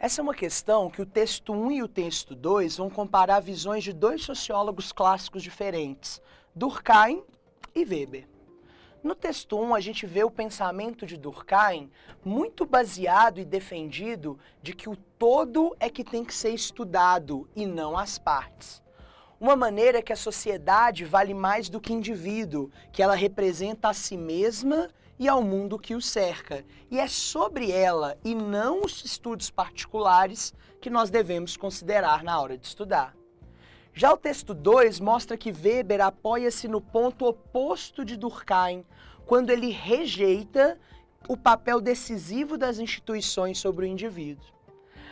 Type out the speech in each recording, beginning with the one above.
Essa é uma questão que o texto 1 e o texto 2 vão comparar visões de dois sociólogos clássicos diferentes, Durkheim e Weber. No texto 1, a gente vê o pensamento de Durkheim muito baseado e defendido de que o todo é que tem que ser estudado e não as partes. Uma maneira é que a sociedade vale mais do que indivíduo, que ela representa a si mesma e ao mundo que o cerca. E é sobre ela e não os estudos particulares que nós devemos considerar na hora de estudar. Já o texto 2 mostra que Weber apoia-se no ponto oposto de Durkheim, quando ele rejeita o papel decisivo das instituições sobre o indivíduo.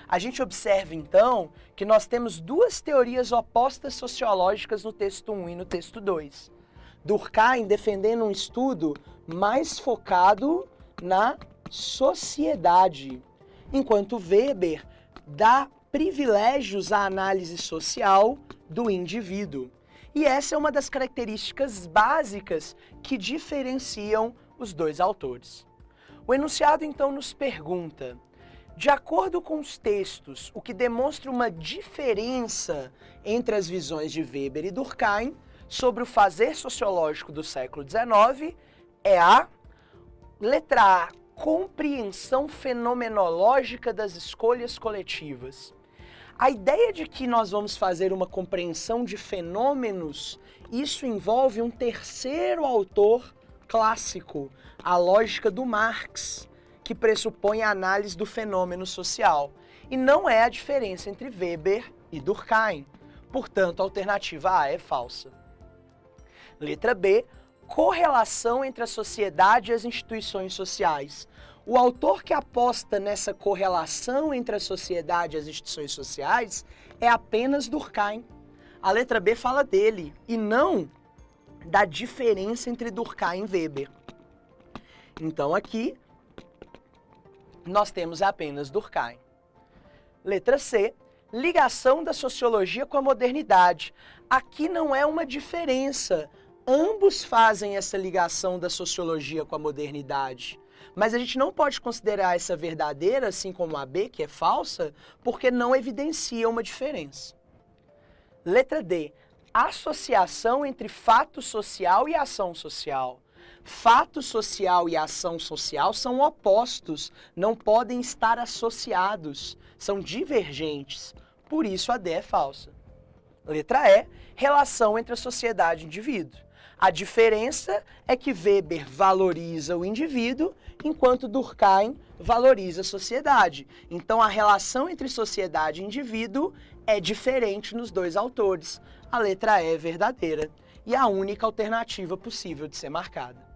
A gente observa, então, que nós temos duas teorias opostas sociológicas no texto 1 e no texto 2. Durkheim defendendo um estudo mais focado na sociedade, enquanto Weber dá privilégios à análise social do indivíduo. E essa é uma das características básicas que diferenciam os dois autores. O enunciado, então, nos pergunta: de acordo com os textos, o que demonstra uma diferença entre as visões de Weber e Durkheim sobre o fazer sociológico do século XIX é a letra A, compreensão fenomenológica das escolhas coletivas. A ideia de que nós vamos fazer uma compreensão de fenômenos, isso envolve um terceiro autor clássico, a lógica do Marx, que pressupõe a análise do fenômeno social. E não é a diferença entre Weber e Durkheim. Portanto, a alternativa A é falsa. Letra B, correlação entre a sociedade e as instituições sociais. O autor que aposta nessa correlação entre a sociedade e as instituições sociais é apenas Durkheim. A letra B fala dele e não da diferença entre Durkheim e Weber. Então aqui nós temos apenas Durkheim. Letra C, ligação da sociologia com a modernidade. Aqui não é uma diferença. Ambos fazem essa ligação da sociologia com a modernidade. Mas a gente não pode considerar essa verdadeira, assim como a B, que é falsa, porque não evidencia uma diferença. Letra D, associação entre fato social e ação social. Fato social e ação social são opostos, não podem estar associados, são divergentes, por isso a D é falsa. Letra E, relação entre a sociedade e o indivíduo. A diferença é que Weber valoriza o indivíduo, enquanto Durkheim valoriza a sociedade. Então a relação entre sociedade e indivíduo é diferente nos dois autores. A letra E é verdadeira e a única alternativa possível de ser marcada.